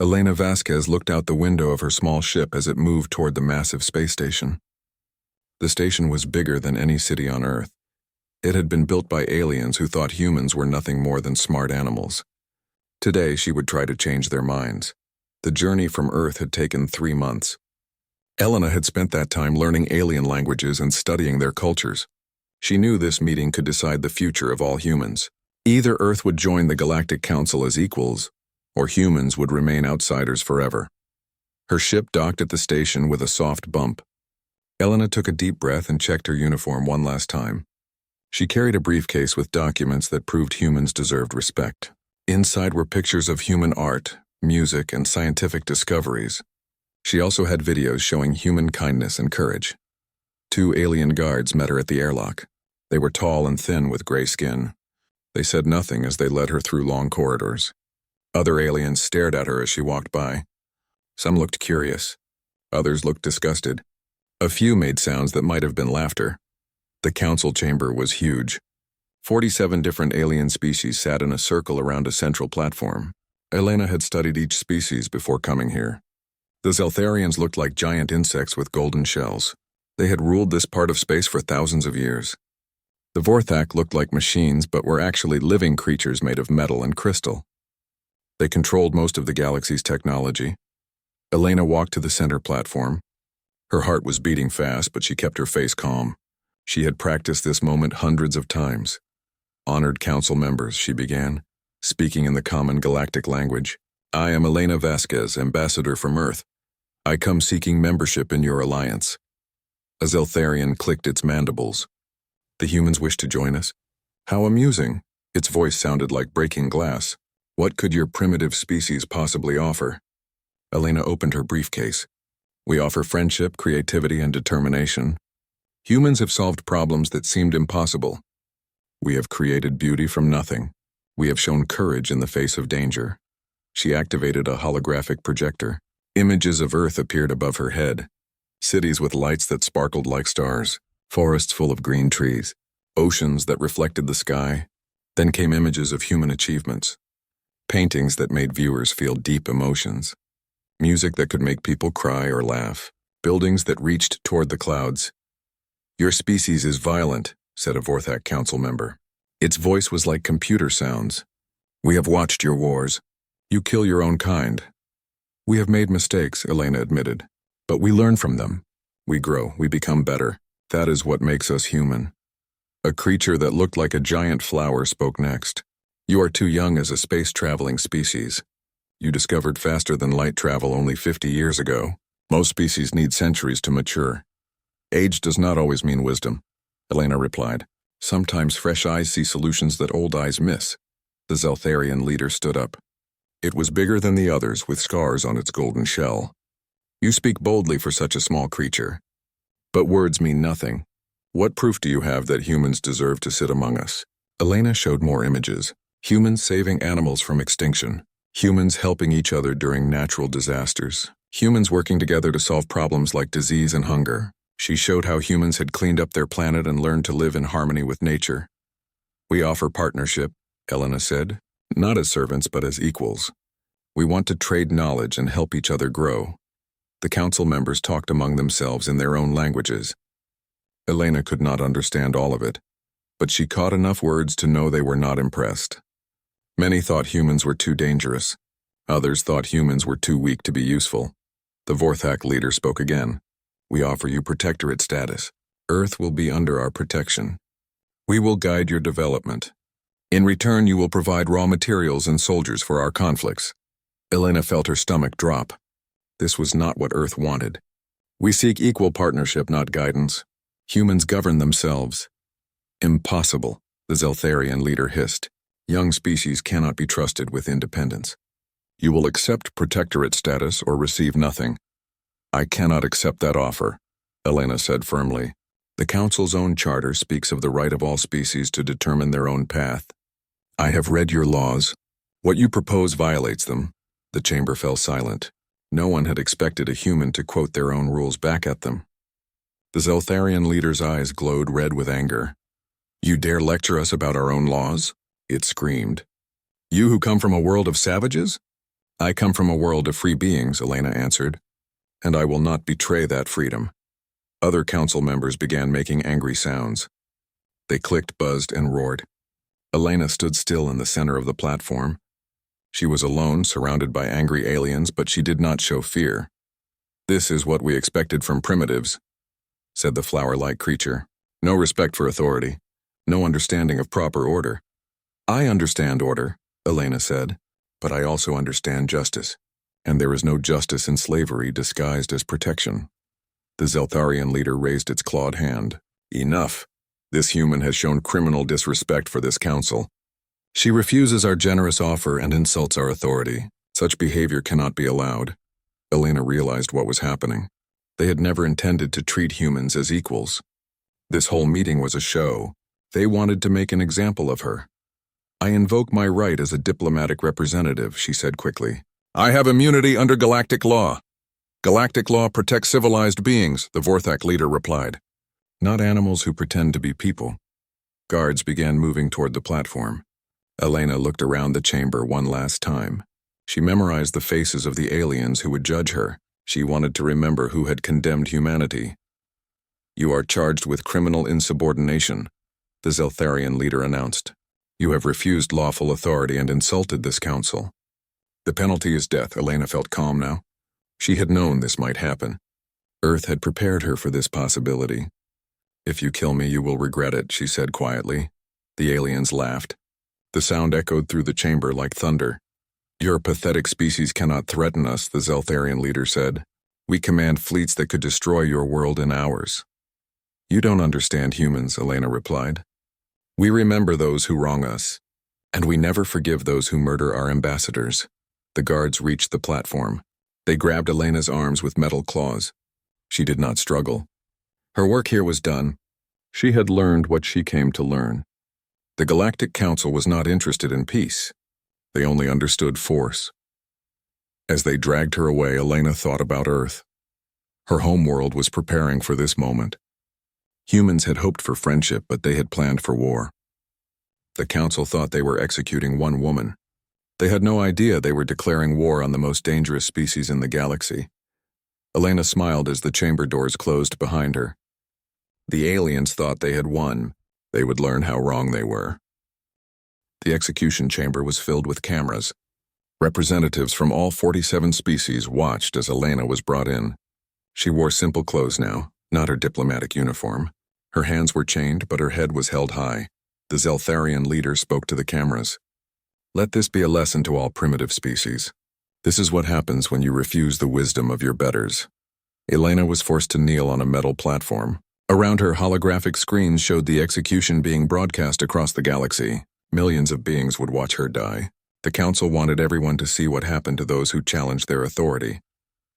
Elena Vasquez looked out the window of her small ship as it moved toward the massive space station. The station was bigger than any city on Earth. It had been built by aliens who thought humans were nothing more than smart animals. Today, she would try to change their minds. The journey from Earth had taken 3 months. Elena had spent that time learning alien languages and studying their cultures. She knew this meeting could decide the future of all humans. Either Earth would join the Galactic Council as equals, or humans would remain outsiders forever. Her ship docked at the station with a soft bump. Elena took a deep breath and checked her uniform one last time. She carried a briefcase with documents that proved humans deserved respect. Inside were pictures of human art, music, and scientific discoveries. She also had videos showing human kindness and courage. 2 alien guards met her at the airlock. They were tall and thin with gray skin. They said nothing as they led her through long corridors. Other aliens stared at her as she walked by. Some looked curious. Others looked disgusted. A few made sounds that might have been laughter. The council chamber was huge. 47 different alien species sat in a circle around a central platform. Elena had studied each species before coming here. The Zeltharians looked like giant insects with golden shells. They had ruled this part of space for thousands of years. The Vorthak looked like machines but were actually living creatures made of metal and crystal. They controlled most of the galaxy's technology. Elena walked to the center platform. Her heart was beating fast, but she kept her face calm. She had practiced this moment hundreds of times. "Honored council members," she began, speaking in the common galactic language. "I am Elena Vasquez, ambassador from Earth. I come seeking membership in your alliance." A Zeltharian clicked its mandibles. "The humans wish to join us? How amusing." Its voice sounded like breaking glass. "What could your primitive species possibly offer?" Elena opened her briefcase. "We offer friendship, creativity, and determination. Humans have solved problems that seemed impossible. We have created beauty from nothing. We have shown courage in the face of danger." She activated a holographic projector. Images of Earth appeared above her head. Cities with lights that sparkled like stars, forests full of green trees, oceans that reflected the sky. Then came images of human achievements. Paintings that made viewers feel deep emotions. Music that could make people cry or laugh. Buildings that reached toward the clouds. "Your species is violent," said a Vorthak council member. Its voice was like computer sounds. "We have watched your wars. You kill your own kind." "We have made mistakes," Elena admitted. "But we learn from them. We grow, we become better. That is what makes us human." A creature that looked like a giant flower spoke next. "You are too young as a space-traveling species. You discovered faster than light travel only 50 years ago. Most species need centuries to mature." "Age does not always mean wisdom," Elena replied. "Sometimes fresh eyes see solutions that old eyes miss." The Zeltharian leader stood up. It was bigger than the others, with scars on its golden shell. "You speak boldly for such a small creature. But words mean nothing. What proof do you have that humans deserve to sit among us?" Elena showed more images. Humans saving animals from extinction. Humans helping each other during natural disasters. Humans working together to solve problems like disease and hunger. She showed how humans had cleaned up their planet and learned to live in harmony with nature. "We offer partnership," Elena said. "Not as servants, but as equals. We want to trade knowledge and help each other grow." The council members talked among themselves in their own languages. Elena could not understand all of it, but she caught enough words to know they were not impressed. Many thought humans were too dangerous. Others thought humans were too weak to be useful. The Vorthak leader spoke again. "We offer you protectorate status. Earth will be under our protection. We will guide your development. In return, you will provide raw materials and soldiers for our conflicts." Elena felt her stomach drop. This was not what Earth wanted. "We seek equal partnership, not guidance. Humans govern themselves." "Impossible," the Zeltharian leader hissed. "Young species cannot be trusted with independence. You will accept protectorate status or receive nothing." "I cannot accept that offer," Elena said firmly. "The Council's own charter speaks of the right of all species to determine their own path. I have read your laws. What you propose violates them." The chamber fell silent. No one had expected a human to quote their own rules back at them. The Zeltharian leader's eyes glowed red with anger. "You dare lecture us about our own laws?" it screamed. "You who come from a world of savages? I come from a world of free beings, Elena answered, and I will not betray that freedom. Other council members began making angry sounds. They clicked, buzzed, and roared. Elena stood still in the center of the platform. She was alone, surrounded by angry aliens, but she did not show fear. This is what we expected from primitives, said the flower-like creature. No respect for authority, no understanding of proper order. I understand order, Elena said, but I also understand justice, and there is no justice in slavery disguised as protection. The Zeltharian leader raised its clawed hand. Enough. This human has shown criminal disrespect for this council. She refuses our generous offer and insults our authority. Such behavior cannot be allowed. Elena realized what was happening. They had never intended to treat humans as equals. This whole meeting was a show. They wanted to make an example of her. I invoke my right as a diplomatic representative, she said quickly. I have immunity under galactic law. Galactic law protects civilized beings, the Vorthak leader replied. Not animals who pretend to be people. Guards began moving toward the platform. Elena looked around the chamber one last time. She memorized the faces of the aliens who would judge her. She wanted to remember who had condemned humanity. You are charged with criminal insubordination, the Zeltharian leader announced. You have refused lawful authority and insulted this council. The penalty is death. Elena felt calm now. She had known this might happen. Earth had prepared her for this possibility. If you kill me, you will regret it, she said quietly. The aliens laughed. The sound echoed through the chamber like thunder. Your pathetic species cannot threaten us, the Zeltharian leader said. We command fleets that could destroy your world in hours. You don't understand humans, Elena replied. We remember those who wrong us, and we never forgive those who murder our ambassadors. The guards reached the platform. They grabbed Elena's arms with metal claws. She did not struggle. Her work here was done. She had learned what she came to learn. The Galactic Council was not interested in peace. They only understood force. As they dragged her away, Elena thought about Earth. Her homeworld was preparing for this moment. Humans had hoped for friendship, but they had planned for war. The council thought they were executing one woman. They had no idea they were declaring war on the most dangerous species in the galaxy. Elena smiled as the chamber doors closed behind her. The aliens thought they had won. They would learn how wrong they were. The execution chamber was filled with cameras. Representatives from all 47 species watched as Elena was brought in. She wore simple clothes now, not her diplomatic uniform. Her hands were chained, but her head was held high. The Zeltharian leader spoke to the cameras. Let this be a lesson to all primitive species. This is what happens when you refuse the wisdom of your betters. Elena was forced to kneel on a metal platform. Around her, holographic screens showed the execution being broadcast across the galaxy. Millions of beings would watch her die. The council wanted everyone to see what happened to those who challenged their authority.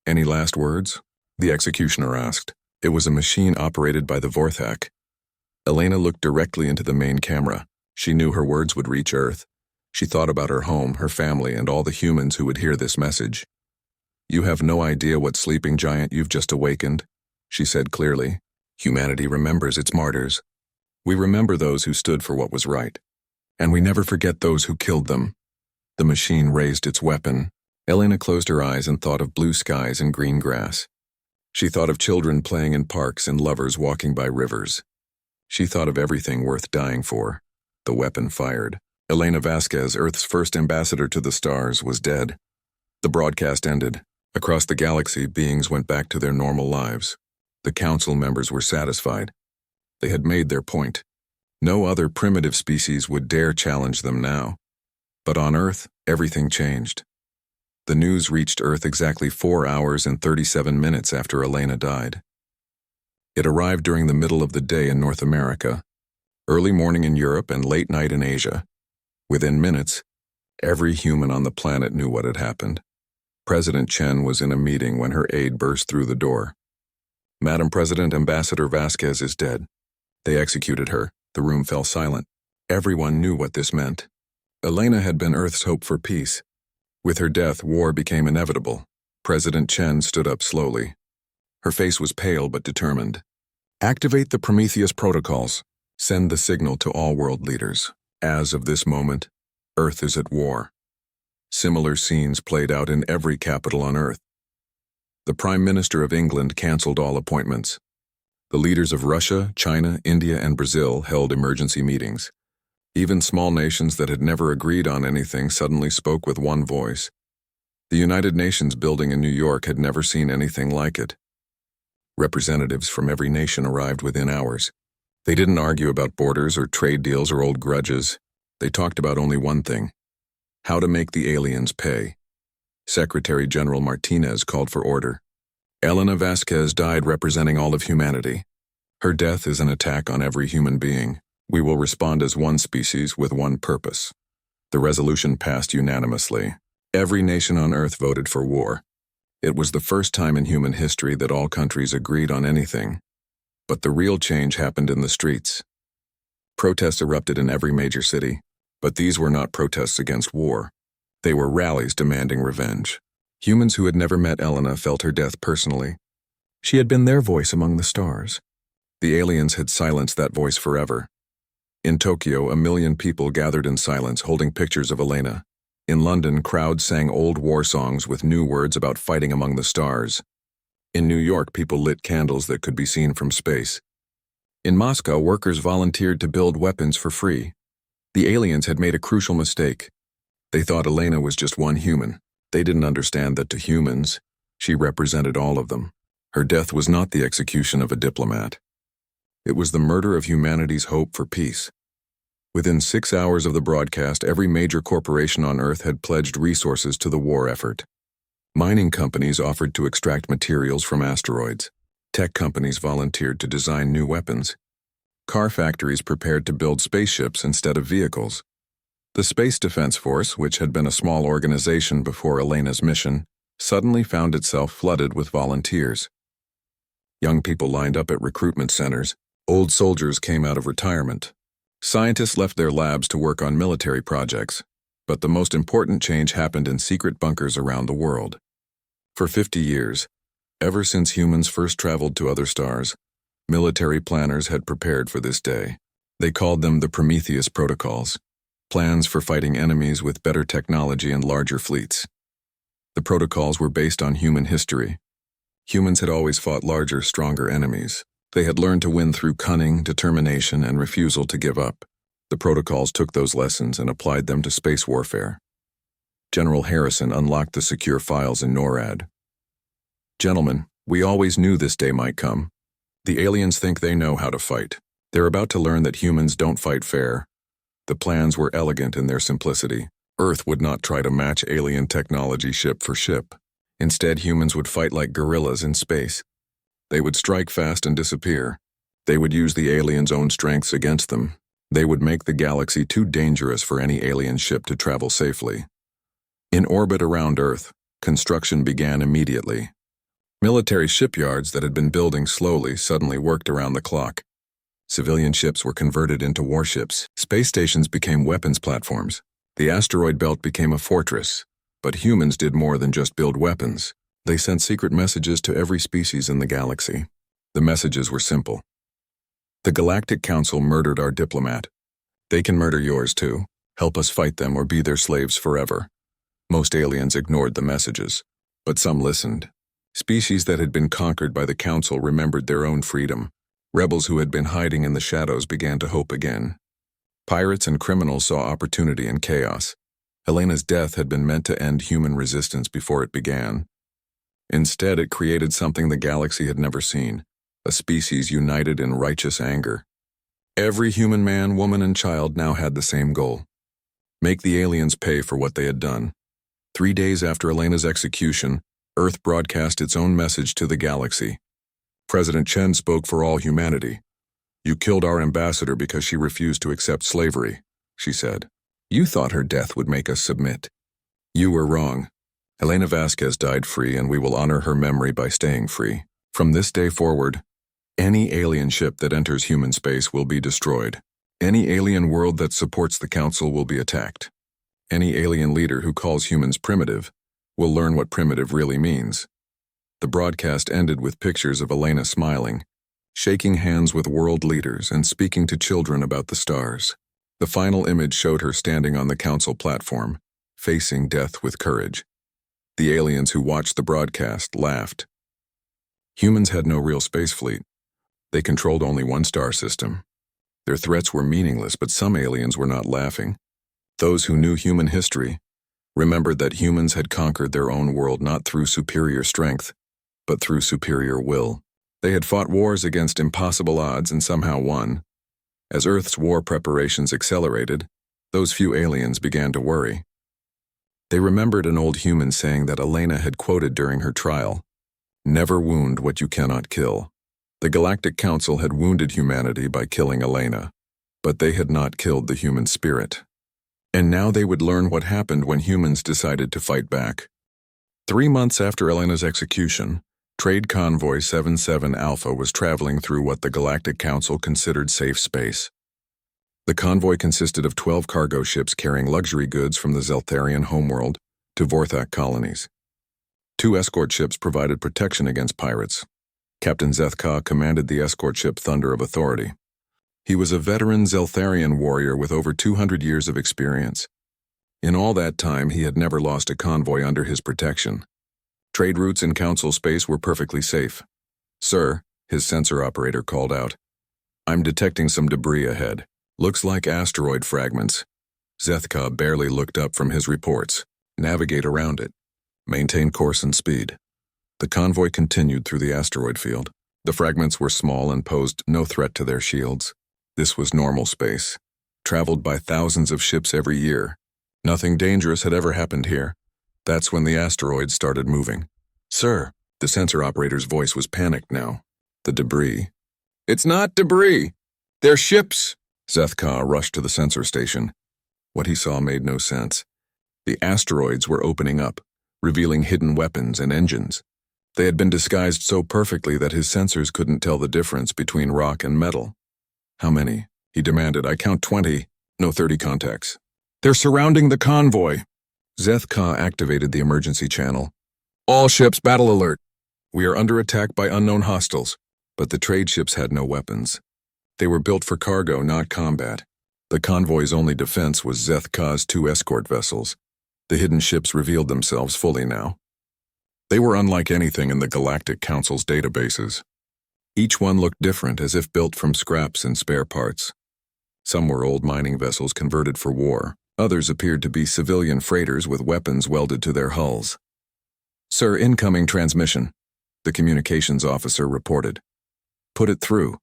Any last words? The executioner asked. It was a machine operated by the Vorthak. Elena looked directly into the main camera. She knew her words would reach Earth. She thought about her home, her family, and all the humans who would hear this message. You have no idea what sleeping giant you've just awakened, she said clearly. Humanity remembers its martyrs. We remember those who stood for what was right. And we never forget those who killed them. The machine raised its weapon. Elena closed her eyes and thought of blue skies and green grass. She thought of children playing in parks and lovers walking by rivers. She thought of everything worth dying for. The weapon fired. Elena Vasquez, Earth's first ambassador to the stars, was dead. The broadcast ended. Across the galaxy, beings went back to their normal lives. The council members were satisfied. They had made their point. No other primitive species would dare challenge them now. But on Earth, everything changed. The news reached Earth exactly 4 hours and 37 minutes after Elena died. It arrived during the middle of the day in North America, early morning in Europe, and late night in Asia. Within minutes, every human on the planet knew what had happened. President Chen was in a meeting when her aide burst through the door. Madam President, Ambassador Vasquez is dead. They executed her. The room fell silent. Everyone knew what this meant. Elena had been Earth's hope for peace. With her death, war became inevitable. President Chen stood up slowly. Her face was pale but determined. Activate the Prometheus protocols. Send the signal to all world leaders. As of this moment, Earth is at war. Similar scenes played out in every capital on Earth. The Prime Minister of England cancelled all appointments. The leaders of Russia, China, India, and Brazil held emergency meetings. Even small nations that had never agreed on anything suddenly spoke with one voice. The United Nations building in New York had never seen anything like it. Representatives from every nation arrived within hours. They didn't argue about borders or trade deals or old grudges. They talked about only one thing: how to make the aliens pay. Secretary General Martinez called for order. Elena Vasquez died representing all of humanity. Her death is an attack on every human being. We will respond as one species with one purpose. The resolution passed unanimously. Every nation on Earth voted for war. It was the first time in human history that all countries agreed on anything. But the real change happened in the streets. Protests erupted in every major city, but these were not protests against war. They were rallies demanding revenge. Humans who had never met Elena felt her death personally. She had been their voice among the stars. The aliens had silenced that voice forever. In Tokyo, 1 million people gathered in silence holding pictures of Elena. In London, crowds sang old war songs with new words about fighting among the stars. In New York, people lit candles that could be seen from space. In Moscow, workers volunteered to build weapons for free. The aliens had made a crucial mistake. They thought Elena was just one human. They didn't understand that to humans, she represented all of them. Her death was not the execution of a diplomat. It was the murder of humanity's hope for peace. Within 6 hours of the broadcast, every major corporation on Earth had pledged resources to the war effort. Mining companies offered to extract materials from asteroids. Tech companies volunteered to design new weapons. Car factories prepared to build spaceships instead of vehicles. The Space Defense Force, which had been a small organization before Elena's mission, suddenly found itself flooded with volunteers. Young people lined up at recruitment centers. Old soldiers came out of retirement. Scientists left their labs to work on military projects. But the most important change happened in secret bunkers around the world. For 50 years, ever since humans first traveled to other stars, military planners had prepared for this day. They called them the Prometheus Protocols, plans for fighting enemies with better technology and larger fleets. The protocols were based on human history. Humans had always fought larger, stronger enemies. They had learned to win through cunning, determination, and refusal to give up. The protocols took those lessons and applied them to space warfare. General Harrison unlocked the secure files in NORAD. Gentlemen, we always knew this day might come. The aliens think they know how to fight. They're about to learn that humans don't fight fair. The plans were elegant in their simplicity. Earth would not try to match alien technology ship for ship. Instead, humans would fight like guerrillas in space. They would strike fast and disappear. They would use the aliens' own strengths against them. They would make the galaxy too dangerous for any alien ship to travel safely. In orbit around Earth, construction began immediately. Military shipyards that had been building slowly suddenly worked around the clock. Civilian ships were converted into warships. Space stations became weapons platforms. The asteroid belt became a fortress. But humans did more than just build weapons. They sent secret messages to every species in the galaxy. The messages were simple. The Galactic Council murdered our diplomat. They can murder yours too. Help us fight them or be their slaves forever. Most aliens ignored the messages, but some listened. Species that had been conquered by the Council remembered their own freedom. Rebels who had been hiding in the shadows began to hope again. Pirates and criminals saw opportunity in chaos. Elena's death had been meant to end human resistance before it began. Instead, it created something the galaxy had never seen, a species united in righteous anger. Every human man, woman, and child now had the same goal: make the aliens pay for what they had done. 3 days after Elena's execution, Earth broadcast its own message to the galaxy. President Chen spoke for all humanity. "You killed our ambassador because she refused to accept slavery," she said. "You thought her death would make us submit. You were wrong. Elena Vasquez died free, and we will honor her memory by staying free. From this day forward, any alien ship that enters human space will be destroyed. Any alien world that supports the Council will be attacked. Any alien leader who calls humans primitive will learn what primitive really means." The broadcast ended with pictures of Elena smiling, shaking hands with world leaders, and speaking to children about the stars. The final image showed her standing on the Council platform, facing death with courage. The aliens who watched the broadcast laughed. Humans had no real space fleet. They controlled only one star system. Their threats were meaningless, but some aliens were not laughing. Those who knew human history remembered that humans had conquered their own world not through superior strength, but through superior will. They had fought wars against impossible odds and somehow won. As Earth's war preparations accelerated, those few aliens began to worry. They remembered an old human saying that Elena had quoted during her trial, "Never wound what you cannot kill." The Galactic Council had wounded humanity by killing Elena, but they had not killed the human spirit. And now they would learn what happened when humans decided to fight back. 3 months after Elena's execution, Trade Convoy 77 Alpha was traveling through what the Galactic Council considered safe space. The convoy consisted of 12 cargo ships carrying luxury goods from the Zeltharian homeworld to Vorthak colonies. 2 escort ships provided protection against pirates. Captain Zethka commanded the escort ship Thunder of Authority. He was a veteran Zeltharian warrior with over 200 years of experience. In all that time, he had never lost a convoy under his protection. Trade routes in Council space were perfectly safe. "Sir," his sensor operator called out, "I'm detecting some debris ahead. Looks like asteroid fragments." Zethka barely looked up from his reports. "Navigate around it. Maintain course and speed." The convoy continued through the asteroid field. The fragments were small and posed no threat to their shields. This was normal space, traveled by thousands of ships every year. Nothing dangerous had ever happened here. That's when the asteroids started moving. "Sir," the sensor operator's voice was panicked now. "The debris." "It's not debris. They're ships." Zethka rushed to the sensor station. What he saw made no sense. The asteroids were opening up, revealing hidden weapons and engines. They had been disguised so perfectly that his sensors couldn't tell the difference between rock and metal. "How many?" he demanded. "I count 20. No 30 contacts." "They're surrounding the convoy." Zethka activated the emergency channel. "All ships, battle alert. We are under attack by unknown hostiles." But the trade ships had no weapons. They were built for cargo, not combat. The convoy's only defense was Zethka's 2 escort vessels. The hidden ships revealed themselves fully now. They were unlike anything in the Galactic Council's databases. Each one looked different, as if built from scraps and spare parts. Some were old mining vessels converted for war. Others appeared to be civilian freighters with weapons welded to their hulls. "Sir, incoming transmission," the communications officer reported. "Put it through."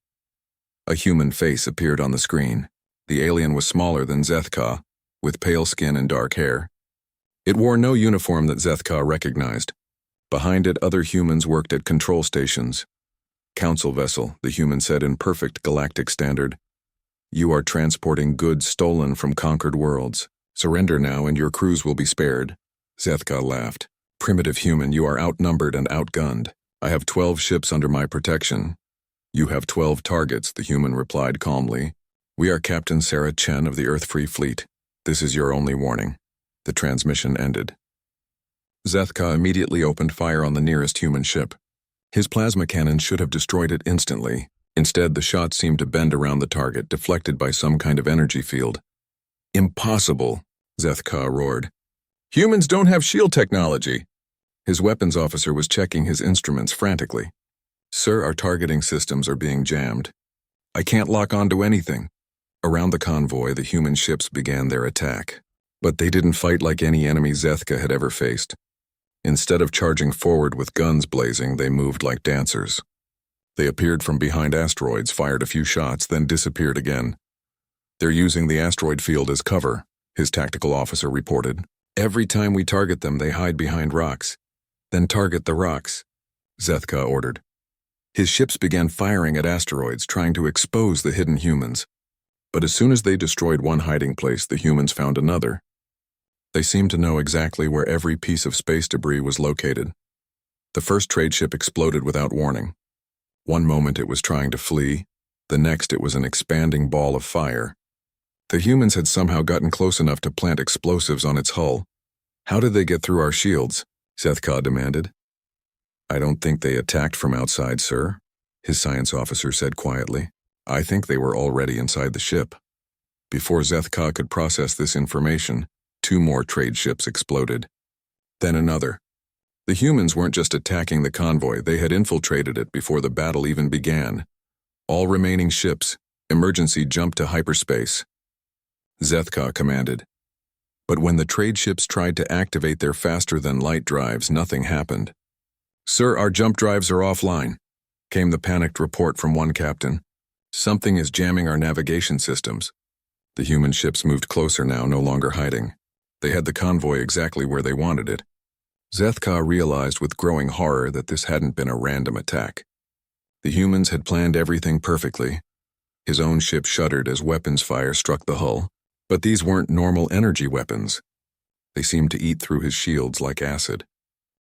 A human face appeared on the screen. The alien was smaller than Zethka, with pale skin and dark hair. It wore no uniform that Zethka recognized. Behind it, other humans worked at control stations. "Council vessel," the human said in perfect galactic standard. "You are transporting goods stolen from conquered worlds. Surrender now and your crews will be spared." Zethka laughed. "Primitive human, you are outnumbered and outgunned. I have 12 ships under my protection." "You have 12 targets," the human replied calmly. "We are Captain Sarah Chen of the Earth Free Fleet. This is your only warning." The transmission ended. Zethka immediately opened fire on the nearest human ship. His plasma cannon should have destroyed it instantly. Instead, the shot seemed to bend around the target, deflected by some kind of energy field. "Impossible," Zethka roared. "Humans don't have shield technology." His weapons officer was checking his instruments frantically. "Sir, our targeting systems are being jammed. I can't lock onto anything." Around the convoy, the human ships began their attack. But they didn't fight like any enemy Zethka had ever faced. Instead of charging forward with guns blazing, they moved like dancers. They appeared from behind asteroids, fired a few shots, then disappeared again. "They're using the asteroid field as cover," his tactical officer reported. "Every time we target them, they hide behind rocks. Then target the rocks," Zethka ordered. His ships began firing at asteroids, trying to expose the hidden humans. But as soon as they destroyed one hiding place, the humans found another. They seemed to know exactly where every piece of space debris was located. The first trade ship exploded without warning. One moment it was trying to flee, the next it was an expanding ball of fire. The humans had somehow gotten close enough to plant explosives on its hull. "How did they get through our shields?" Zethka demanded. "I don't think they attacked from outside, sir," his science officer said quietly. "I think they were already inside the ship." Before Zethka could process this information, 2 more trade ships exploded. Then another. The humans weren't just attacking the convoy, they had infiltrated it before the battle even began. All remaining ships, emergency jump to hyperspace. Zethka commanded. But when the trade ships tried to activate their faster-than-light drives, nothing happened. "Sir, our jump drives are offline," came the panicked report from one captain. "Something is jamming our navigation systems." The human ships moved closer now, no longer hiding. They had the convoy exactly where they wanted it. Zethka realized with growing horror that this hadn't been a random attack. The humans had planned everything perfectly. His own ship shuddered as weapons fire struck the hull, but these weren't normal energy weapons. They seemed to eat through his shields like acid.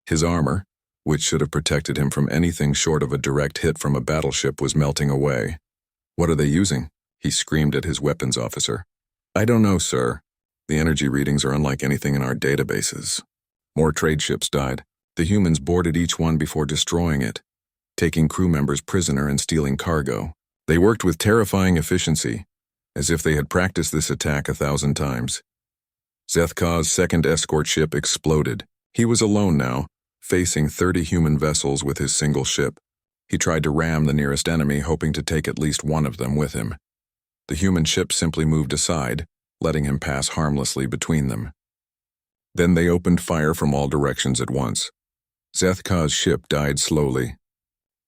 His armor, which should have protected him from anything short of a direct hit from a battleship, was melting away. "What are they using?" he screamed at his weapons officer. "I don't know, sir. The energy readings are unlike anything in our databases." More trade ships died. The humans boarded each one before destroying it, taking crew members prisoner and stealing cargo. They worked with terrifying efficiency, as if they had practiced this attack 1,000 times. Zethka's second escort ship exploded. He was alone now, facing 30 human vessels with his single ship. He tried to ram the nearest enemy, hoping to take at least one of them with him. The human ship simply moved aside, letting him pass harmlessly between them. Then they opened fire from all directions at once. Zethka's ship died slowly.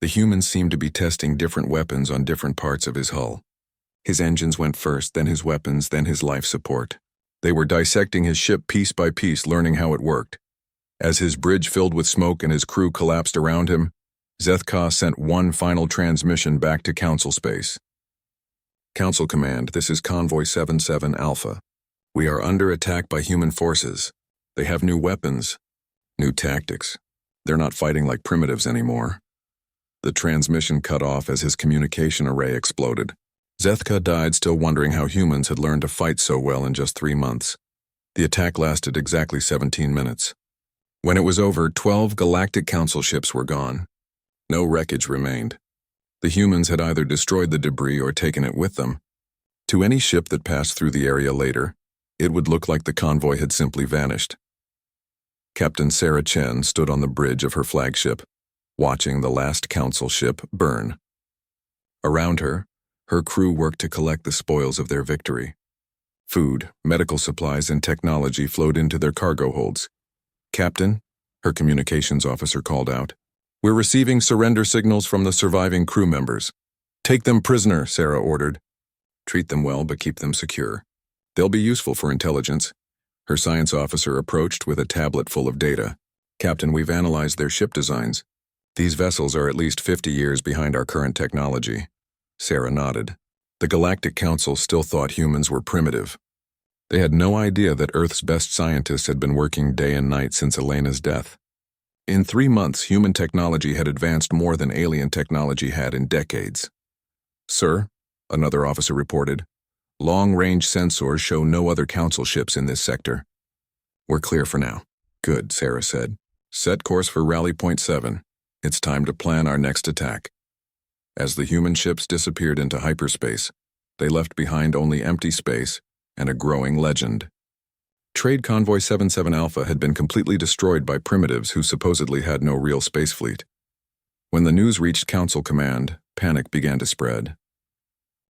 The humans seemed to be testing different weapons on different parts of his hull. His engines went first, then his weapons, then his life support. They were dissecting his ship piece by piece, learning how it worked. As his bridge filled with smoke and his crew collapsed around him, Zethka sent one final transmission back to Council space. "Council Command, this is Convoy 77 Alpha. We are under attack by human forces. They have new weapons, new tactics. They're not fighting like primitives anymore." The transmission cut off as his communication array exploded. Zethka died, still wondering how humans had learned to fight so well in just 3 months. The attack lasted exactly 17 minutes. When it was over, 12 Galactic Council ships were gone. No wreckage remained. The humans had either destroyed the debris or taken it with them. To any ship that passed through the area later, it would look like the convoy had simply vanished. Captain Sarah Chen stood on the bridge of her flagship, watching the last council ship burn. Around her, her crew worked to collect the spoils of their victory. Food, medical supplies, and technology flowed into their cargo holds. "Captain," her communications officer called out, "we're receiving surrender signals from the surviving crew members." "Take them prisoner," Sarah ordered. "Treat them well, but keep them secure. They'll be useful for intelligence." Her science officer approached with a tablet full of data. "Captain, we've analyzed their ship designs. These vessels are at least 50 years behind our current technology." Sarah nodded. The Galactic Council still thought humans were primitive. They had no idea that Earth's best scientists had been working day and night since Elena's death. In 3 months, human technology had advanced more than alien technology had in decades. "Sir," another officer reported, "long-range sensors show no other council ships in this sector." "We're clear for now." "Good," Sarah said. "Set course for Rally Point 7. It's time to plan our next attack." As the human ships disappeared into hyperspace, they left behind only empty space and a growing legend. Trade Convoy 77 Alpha had been completely destroyed by primitives who supposedly had no real space fleet. When the news reached Council Command, panic began to spread.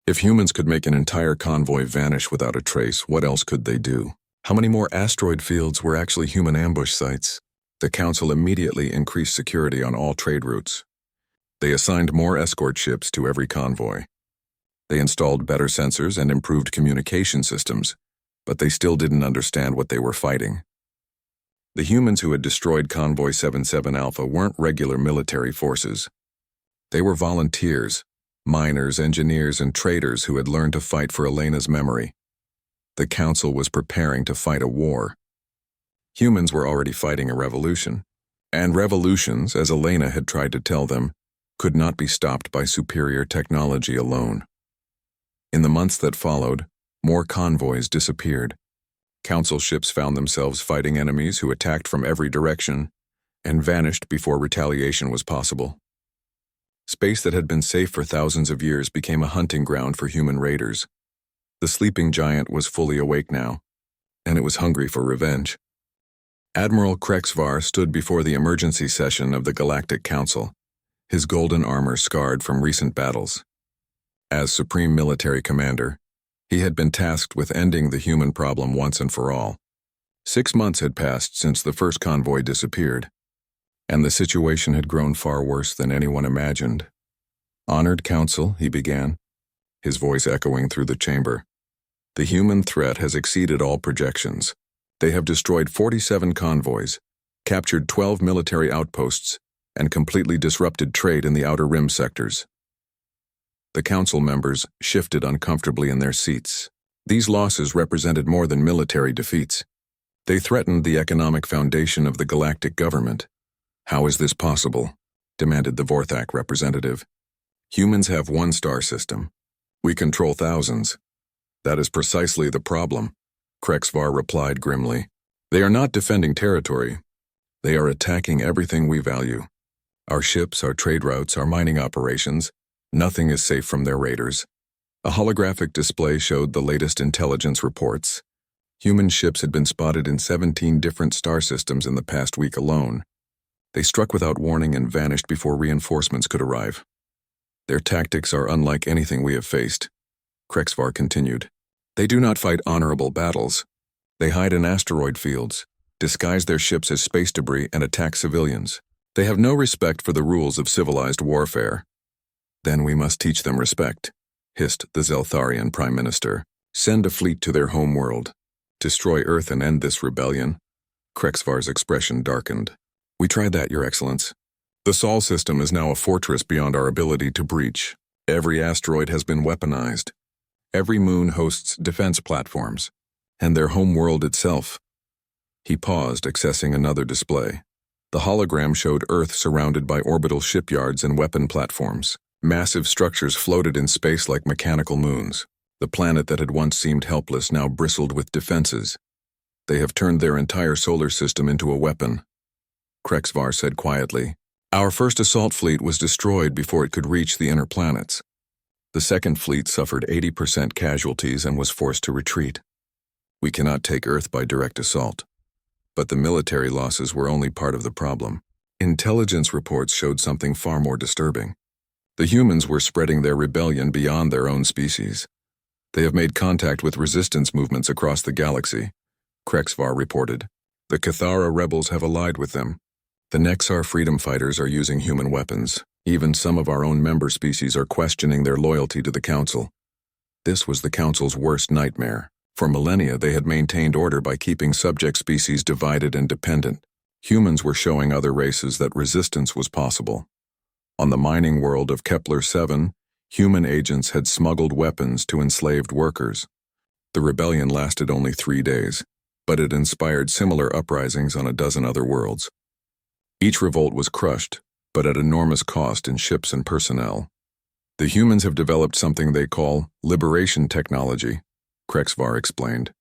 If humans could make an entire convoy vanish without a trace, what else could they do? How many more asteroid fields were actually human ambush sites? The Council immediately increased security on all trade routes. They assigned more escort ships to every convoy. They installed better sensors and improved communication systems, but they still didn't understand what they were fighting. The humans who had destroyed Convoy 77 Alpha weren't regular military forces. They were volunteers, miners, engineers, and traders who had learned to fight for Elena's memory. The Council was preparing to fight a war. Humans were already fighting a revolution, and revolutions, as Elena had tried to tell them, could not be stopped by superior technology alone. In the months that followed, more convoys disappeared. Council ships found themselves fighting enemies who attacked from every direction and vanished before retaliation was possible. Space that had been safe for thousands of years became a hunting ground for human raiders. The sleeping giant was fully awake now. and it was hungry for revenge. Admiral Krexvar stood before the emergency session of the Galactic Council, his golden armor scarred from recent battles. As Supreme Military Commander, he had been tasked with ending the human problem once and for all. 6 months had passed since the first convoy disappeared, and the situation had grown far worse than anyone imagined. "Honored Council," he began, his voice echoing through the chamber. "The human threat has exceeded all projections. They have destroyed 47 convoys, captured 12 military outposts, and completely disrupted trade in the Outer Rim sectors." The council members shifted uncomfortably in their seats. These losses represented more than military defeats. They threatened the economic foundation of the galactic government. "How is this possible?" demanded the Vorthak representative. "Humans have one star system. We control thousands." "That is precisely the problem," Krexvar replied grimly. "They are not defending territory. They are attacking everything we value. Our ships, our trade routes, our mining operations. Nothing is safe from their raiders." A holographic display showed the latest intelligence reports. Human ships had been spotted in 17 different star systems in the past week alone. They struck without warning and vanished before reinforcements could arrive. "Their tactics are unlike anything we have faced," Krexvar continued. "They do not fight honorable battles. They hide in asteroid fields, disguise their ships as space debris, and attack civilians. They have no respect for the rules of civilized warfare." "Then we must teach them respect," hissed the Zeltharian Prime Minister. "Send a fleet to their home world. Destroy Earth and end this rebellion." Krexvar's expression darkened. "We tried that, Your Excellence. The Sol system is now a fortress beyond our ability to breach. Every asteroid has been weaponized. Every moon hosts defense platforms, and their home world itself." He paused, accessing another display. The hologram showed Earth surrounded by orbital shipyards and weapon platforms. Massive structures floated in space like mechanical moons. The planet that had once seemed helpless now bristled with defenses. "They have turned their entire solar system into a weapon," Krexvar said quietly. "Our first assault fleet was destroyed before it could reach the inner planets. The second fleet suffered 80% casualties and was forced to retreat. We cannot take Earth by direct assault. But the military losses were only part of the problem. Intelligence reports showed something far more disturbing. The humans were spreading their rebellion beyond their own species. They have made contact with resistance movements across the galaxy," Krexvar reported. "The Cathara rebels have allied with them. The Nexar freedom fighters are using human weapons. Even some of our own member species are questioning their loyalty to the Council." This was the Council's worst nightmare. For millennia, they had maintained order by keeping subject species divided and dependent. Humans were showing other races that resistance was possible. On the mining world of Kepler-7, human agents had smuggled weapons to enslaved workers. The rebellion lasted only 3 days, but it inspired similar uprisings on a dozen other worlds. Each revolt was crushed, but at enormous cost in ships and personnel. "The humans have developed something they call liberation technology," Krexvar explained.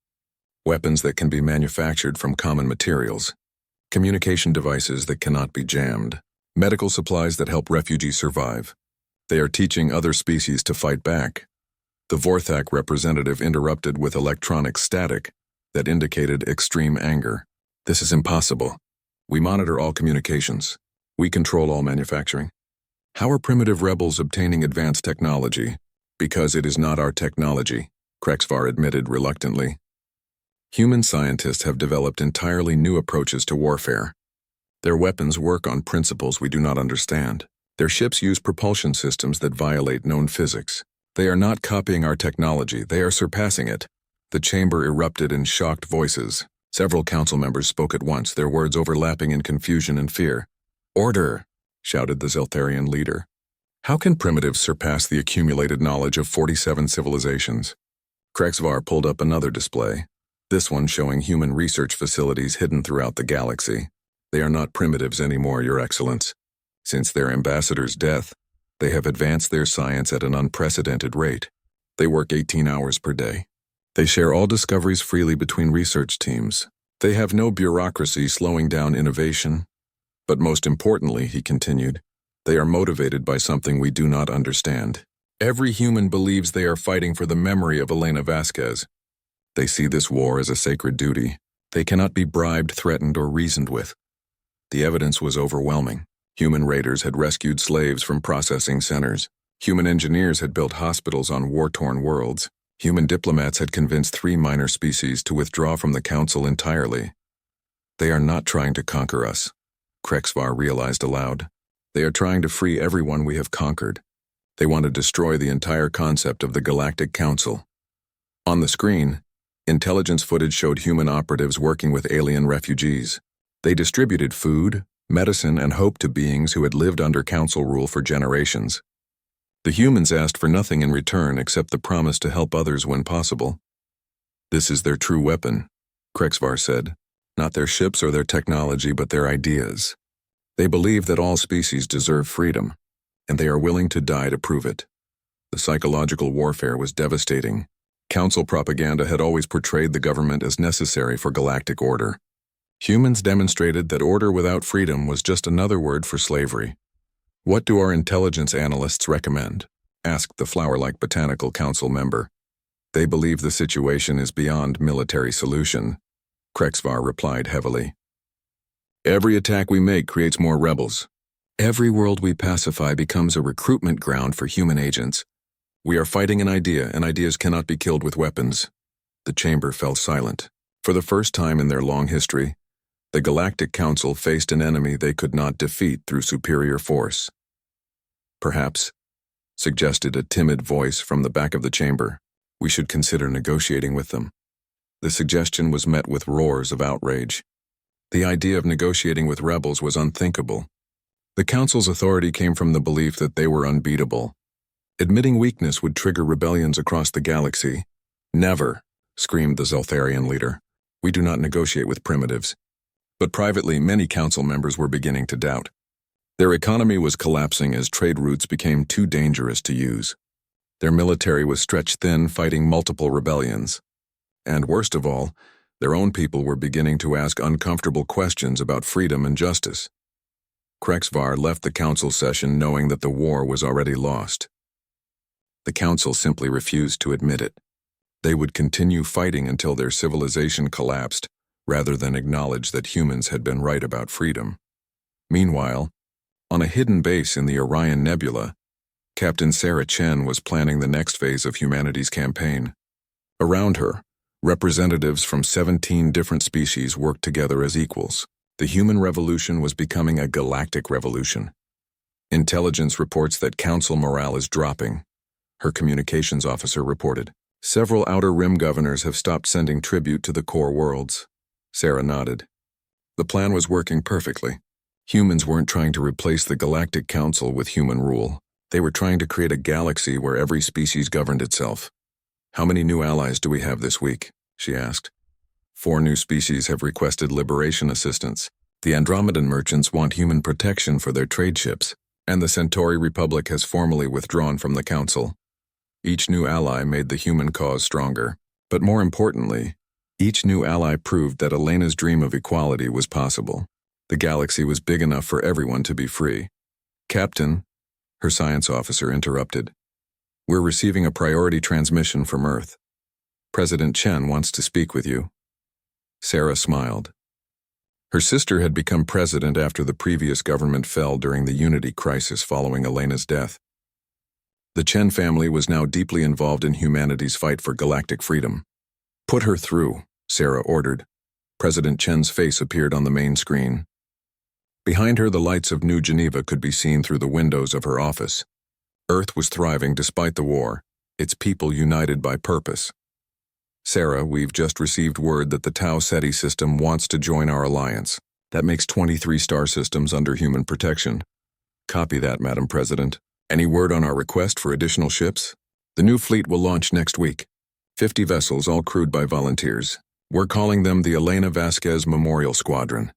"Weapons that can be manufactured from common materials, communication devices that cannot be jammed, medical supplies that help refugees survive. They are teaching other species to fight back." The Vorthak representative interrupted with electronic static that indicated extreme anger. "This is impossible. We monitor all communications. We control all manufacturing. How are primitive rebels obtaining advanced technology?" "Because it is not our technology," Krexvar admitted reluctantly. "Human scientists have developed entirely new approaches to warfare. Their weapons work on principles we do not understand. Their ships use propulsion systems that violate known physics. They are not copying our technology, they are surpassing it." The chamber erupted in shocked voices. Several council members spoke at once, their words overlapping in confusion and fear. "Order!" shouted the Zeltharian leader. "How can primitives surpass the accumulated knowledge of 47 civilizations?" Krexvar pulled up another display, this one showing human research facilities hidden throughout the galaxy. "They are not primitives anymore, Your Excellence. Since their ambassador's death, they have advanced their science at an unprecedented rate. They work 18 hours per day. They share all discoveries freely between research teams. They have no bureaucracy slowing down innovation. But most importantly," he continued, "they are motivated by something we do not understand. Every human believes they are fighting for the memory of Elena Vasquez. They see this war as a sacred duty. They cannot be bribed, threatened, or reasoned with. The evidence was overwhelming. Human raiders had rescued slaves from processing centers. Human engineers had built hospitals on war-torn worlds. Human diplomats had convinced 3 minor species to withdraw from the Council entirely. They are not trying to conquer us, Krexvar realized aloud. They are trying to free everyone we have conquered. They want to destroy the entire concept of the Galactic Council. On the screen, intelligence footage showed human operatives working with alien refugees. They distributed food, medicine, and hope to beings who had lived under Council rule for generations. The humans asked for nothing in return except the promise to help others when possible. This is their true weapon, Krexvar said. Not their ships or their technology, but their ideas. They believe that all species deserve freedom, and they are willing to die to prove it. The psychological warfare was devastating. Council propaganda had always portrayed the government as necessary for galactic order. Humans demonstrated that order without freedom was just another word for slavery. What do our intelligence analysts recommend? Asked the flower-like Botanical Council member. They believe the situation is beyond military solution, Krexvar replied heavily. Every attack we make creates more rebels. Every world we pacify becomes a recruitment ground for human agents. We are fighting an idea, and ideas cannot be killed with weapons. The chamber fell silent. For the first time in their long history, the Galactic Council faced an enemy they could not defeat through superior force. Perhaps, suggested a timid voice from the back of the chamber, we should consider negotiating with them. The suggestion was met with roars of outrage. The idea of negotiating with rebels was unthinkable. The Council's authority came from the belief that they were unbeatable. Admitting weakness would trigger rebellions across the galaxy. Never, screamed the Zeltharian leader. We do not negotiate with primitives. But privately, many Council members were beginning to doubt. Their economy was collapsing as trade routes became too dangerous to use. Their military was stretched thin, fighting multiple rebellions. And worst of all, their own people were beginning to ask uncomfortable questions about freedom and justice. Krexvar left the Council session knowing that the war was already lost. The Council simply refused to admit it. They would continue fighting until their civilization collapsed, rather than acknowledge that humans had been right about freedom. Meanwhile, on a hidden base in the Orion Nebula, Captain Sarah Chen was planning the next phase of humanity's campaign. Around her, representatives from 17 different species worked together as equals. The human revolution was becoming a galactic revolution. Intelligence reports that Council morale is dropping, her communications officer reported. Several Outer Rim governors have stopped sending tribute to the core worlds. Sarah nodded. The plan was working perfectly. Humans weren't trying to replace the Galactic Council with human rule. They were trying to create a galaxy where every species governed itself. How many new allies do we have this week? She asked. 4 new species have requested liberation assistance. The Andromedan merchants want human protection for their trade ships, and the Centauri Republic has formally withdrawn from the Council. Each new ally made the human cause stronger. But more importantly, each new ally proved that Elena's dream of equality was possible. The galaxy was big enough for everyone to be free. Captain, her science officer interrupted. We're receiving a priority transmission from Earth. President Chen wants to speak with you. Sarah smiled. Her sister had become president after the previous government fell during the Unity crisis following Elena's death. The Chen family was now deeply involved in humanity's fight for galactic freedom. Put her through, Sarah ordered. President Chen's face appeared on the main screen. Behind her, the lights of New Geneva could be seen through the windows of her office. Earth was thriving despite the war, its people united by purpose. Sarah, we've just received word that the Tau Ceti system wants to join our alliance. That makes 23 star systems under human protection. Copy that, Madam President. Any word on our request for additional ships? The new fleet will launch next week. 50 vessels, all crewed by volunteers. We're calling them the Elena Vasquez Memorial Squadron.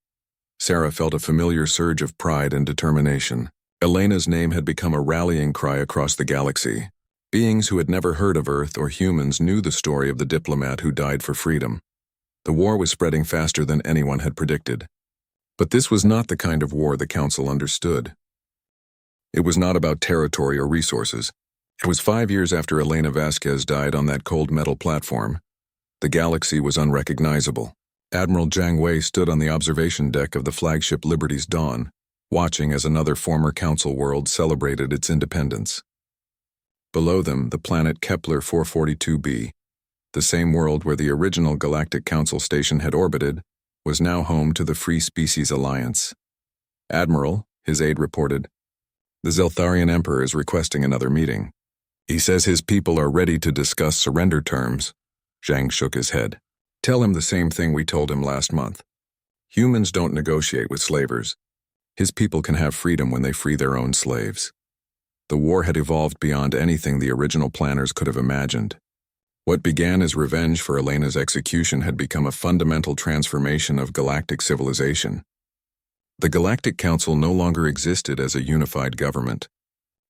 Sarah felt a familiar surge of pride and determination. Elena's name had become a rallying cry across the galaxy. Beings who had never heard of Earth or humans knew the story of the diplomat who died for freedom. The war was spreading faster than anyone had predicted. But this was not the kind of war the Council understood. It was not about territory or resources. It was 5 years after Elena Vasquez died on that cold metal platform. The galaxy was unrecognizable. Admiral Jiang Wei stood on the observation deck of the flagship Liberty's Dawn, watching as another former Council world celebrated its independence. Below them, the planet Kepler 442b, the same world where the original Galactic Council station had orbited, was now home to the Free Species Alliance. "Admiral," his aide reported, "the Zeltharian Emperor is requesting another meeting. He says his people are ready to discuss surrender terms." Zhang shook his head. "Tell him the same thing we told him last month. Humans don't negotiate with slavers. His people can have freedom when they free their own slaves." The war had evolved beyond anything the original planners could have imagined. What began as revenge for Elena's execution had become a fundamental transformation of galactic civilization. The Galactic Council no longer existed as a unified government.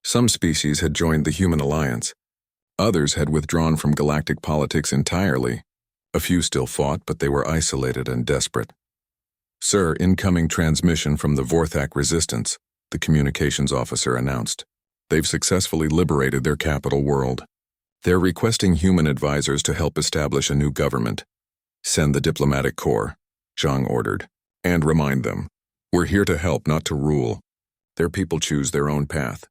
Some species had joined the Human Alliance. Others had withdrawn from galactic politics entirely. A few still fought, but they were isolated and desperate. "Sir, incoming transmission from the Vorthak Resistance," the communications officer announced. "They've successfully liberated their capital world. They're requesting human advisors to help establish a new government. Send the diplomatic corps," Zhang ordered. "And remind them, we're here to help, not to rule. Their people choose their own path."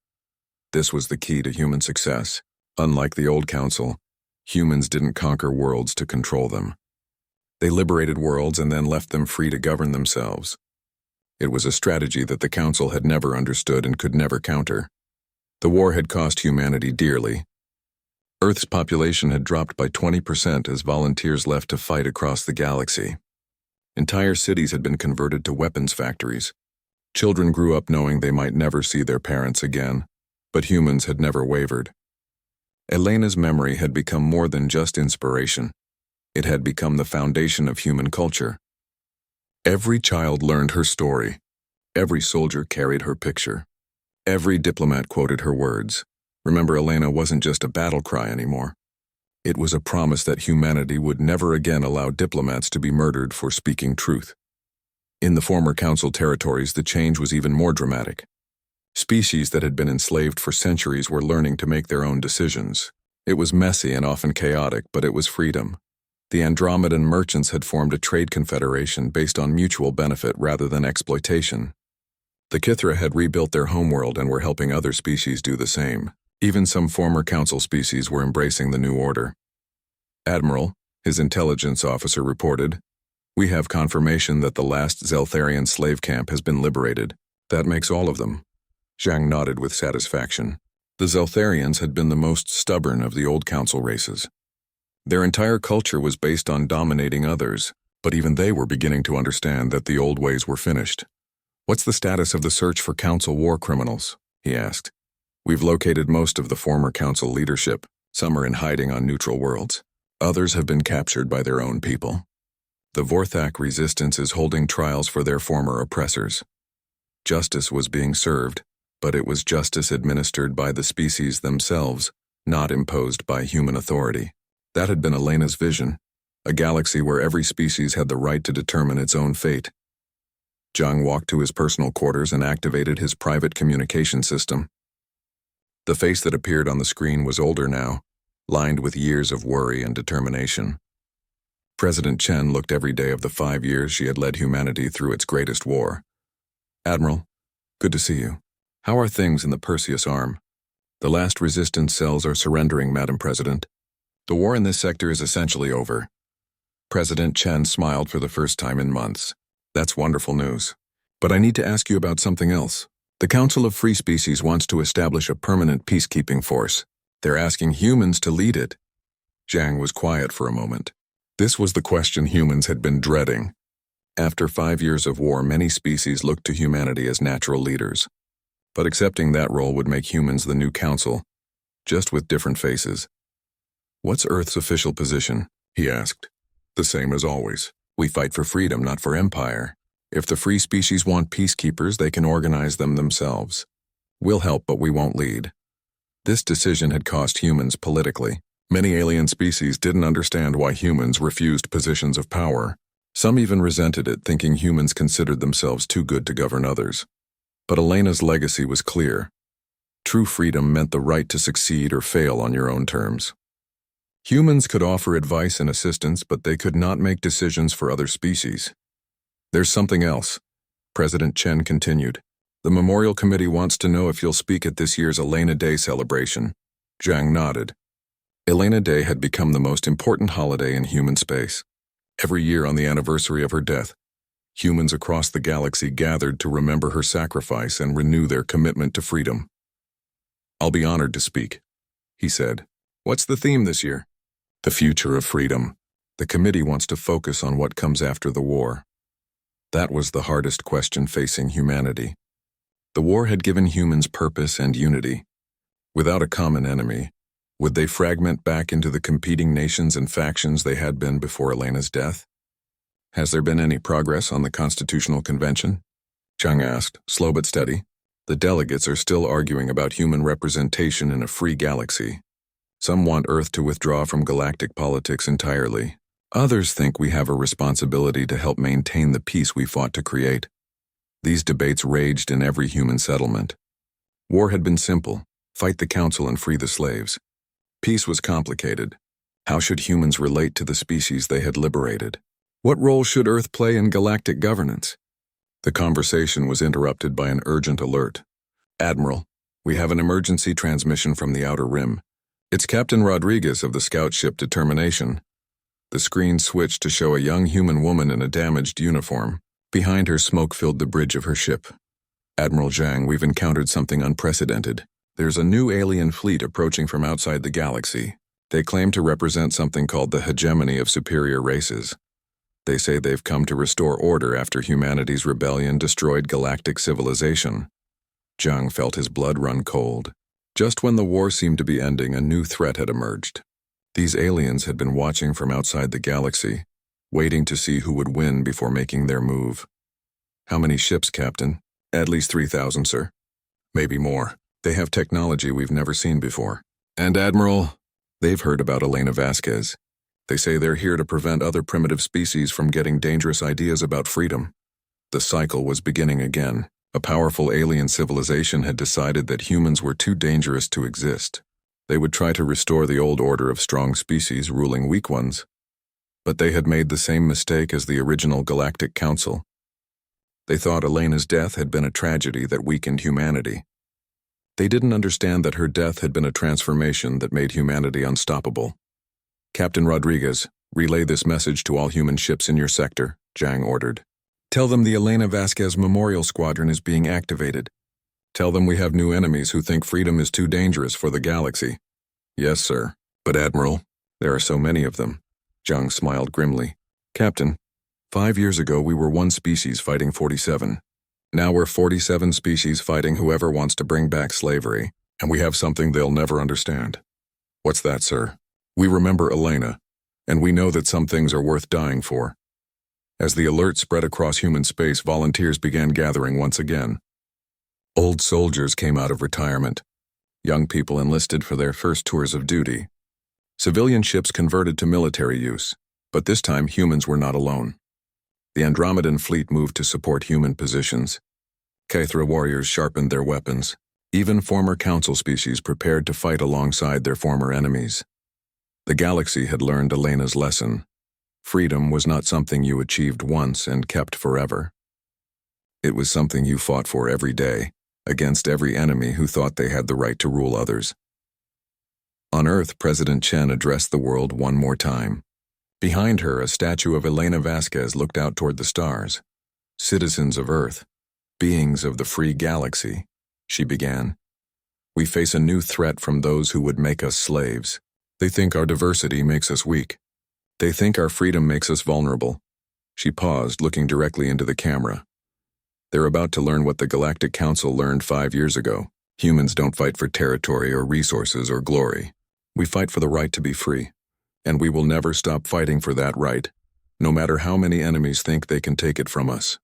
This was the key to human success. Unlike the old council, humans didn't conquer worlds to control them. They liberated worlds and then left them free to govern themselves. It was a strategy that the council had never understood and could never counter. The war had cost humanity dearly. Earth's population had dropped by 20% as volunteers left to fight across the galaxy. Entire cities had been converted to weapons factories. Children grew up knowing they might never see their parents again, but humans had never wavered. Elena's memory had become more than just inspiration. It had become the foundation of human culture. Every child learned her story. Every soldier carried her picture. Every diplomat quoted her words. Remember, Elena wasn't just a battle cry anymore. It was a promise that humanity would never again allow diplomats to be murdered for speaking truth. In the former council territories, the change was even more dramatic. Species that had been enslaved for centuries were learning to make their own decisions. It was messy and often chaotic, but it was freedom. The Andromedan merchants had formed a trade confederation based on mutual benefit rather than exploitation. The Kithra had rebuilt their homeworld and were helping other species do the same. Even some former council species were embracing the new order. "Admiral," his intelligence officer reported, "we have confirmation that the last Zeltharian slave camp has been liberated. That makes all of them." Zhang nodded with satisfaction. The Zeltharians had been the most stubborn of the old council races. Their entire culture was based on dominating others, but even they were beginning to understand that the old ways were finished. "What's the status of the search for council war criminals?" he asked. "We've located most of the former council leadership. Some are in hiding on neutral worlds. Others have been captured by their own people. The Vorthak Resistance is holding trials for their former oppressors. Justice was being served, but it was justice administered by the species themselves, not imposed by human authority." That had been Elena's vision, a galaxy where every species had the right to determine its own fate. Zhang walked to his personal quarters and activated his private communication system. The face that appeared on the screen was older now, lined with years of worry and determination. President Chen looked every day of the 5 years she had led humanity through its greatest war. "Admiral, good to see you. How are things in the Perseus Arm?" "The last resistance cells are surrendering, Madam President. The war in this sector is essentially over." President Chen smiled for the first time in months. "That's wonderful news. But I need to ask you about something else. The Council of Free Species wants to establish a permanent peacekeeping force. They're asking humans to lead it." Zhang was quiet for a moment. This was the question humans had been dreading. After 5 years of war, many species looked to humanity as natural leaders. But accepting that role would make humans the new council, just with different faces. "What's Earth's official position?" he asked. "The same as always. We fight for freedom, not for empire. If the free species want peacekeepers, they can organize them themselves. We'll help, but we won't lead." This decision had cost humans politically. Many alien species didn't understand why humans refused positions of power. Some even resented it, thinking humans considered themselves too good to govern others. But Elena's legacy was clear. True freedom meant the right to succeed or fail on your own terms. Humans could offer advice and assistance, but they could not make decisions for other species. There's something else, President Chen continued. The Memorial Committee wants to know if you'll speak at this year's Elena Day celebration. Zhang nodded. Elena Day had become the most important holiday in human space. Every year on the anniversary of her death, humans across the galaxy gathered to remember her sacrifice and renew their commitment to freedom. I'll be honored to speak, he said. What's the theme this year? The future of freedom. The committee wants to focus on what comes after the war. That was the hardest question facing humanity. The war had given humans purpose and unity. Without a common enemy, would they fragment back into the competing nations and factions they had been before Elena's death? Has there been any progress on the Constitutional Convention? Zhang asked, slow but steady. The delegates are still arguing about human representation in a free galaxy. Some want Earth to withdraw from galactic politics entirely. Others think we have a responsibility to help maintain the peace we fought to create. These debates raged in every human settlement. War had been simple: fight the council and free the slaves. Peace was complicated. How should humans relate to the species they had liberated? What role should Earth play in galactic governance? The conversation was interrupted by an urgent alert. Admiral, we have an emergency transmission from the Outer Rim. It's Captain Rodriguez of the scout ship Determination. The screen switched to show a young human woman in a damaged uniform. Behind her, smoke filled the bridge of her ship. Admiral Zhang, we've encountered something unprecedented. There's a new alien fleet approaching from outside the galaxy. They claim to represent something called the hegemony of superior races. They say they've come to restore order after humanity's rebellion destroyed galactic civilization. Zhang felt his blood run cold. Just when the war seemed to be ending, a new threat had emerged. These aliens had been watching from outside the galaxy, waiting to see who would win before making their move. How many ships, Captain? At least 3,000, sir. Maybe more. They have technology we've never seen before. And Admiral, they've heard about Elena Vasquez. They say they're here to prevent other primitive species from getting dangerous ideas about freedom. The cycle was beginning again. A powerful alien civilization had decided that humans were too dangerous to exist. They would try to restore the old order of strong species ruling weak ones. But they had made the same mistake as the original Galactic Council. They thought Elena's death had been a tragedy that weakened humanity. They didn't understand that her death had been a transformation that made humanity unstoppable. Captain Rodriguez, relay this message to all human ships in your sector, Zhang ordered. Tell them the Elena Vasquez Memorial Squadron is being activated. Tell them we have new enemies who think freedom is too dangerous for the galaxy. Yes, sir. But Admiral, there are so many of them. Zhang smiled grimly. Captain, 5 years ago we were one species fighting 47. Now we're 47 species fighting whoever wants to bring back slavery, and we have something they'll never understand. What's that, sir? We remember Elena, and we know that some things are worth dying for. As the alert spread across human space, volunteers began gathering once again. Old soldiers came out of retirement. Young people enlisted for their first tours of duty. Civilian ships converted to military use, but this time humans were not alone. The Andromedan fleet moved to support human positions. Kaithra warriors sharpened their weapons. Even former council species prepared to fight alongside their former enemies. The galaxy had learned Elena's lesson. Freedom was not something you achieved once and kept forever. It was something you fought for every day, against every enemy who thought they had the right to rule others. On Earth, President Chen addressed the world one more time. Behind her, a statue of Elena Vasquez looked out toward the stars. Citizens of Earth, beings of the free galaxy, she began. We face a new threat from those who would make us slaves. They think our diversity makes us weak. They think our freedom makes us vulnerable. She paused, looking directly into the camera. They're about to learn what the Galactic Council learned 5 years ago. Humans don't fight for territory or resources or glory. We fight for the right to be free. And we will never stop fighting for that right, no matter how many enemies think they can take it from us.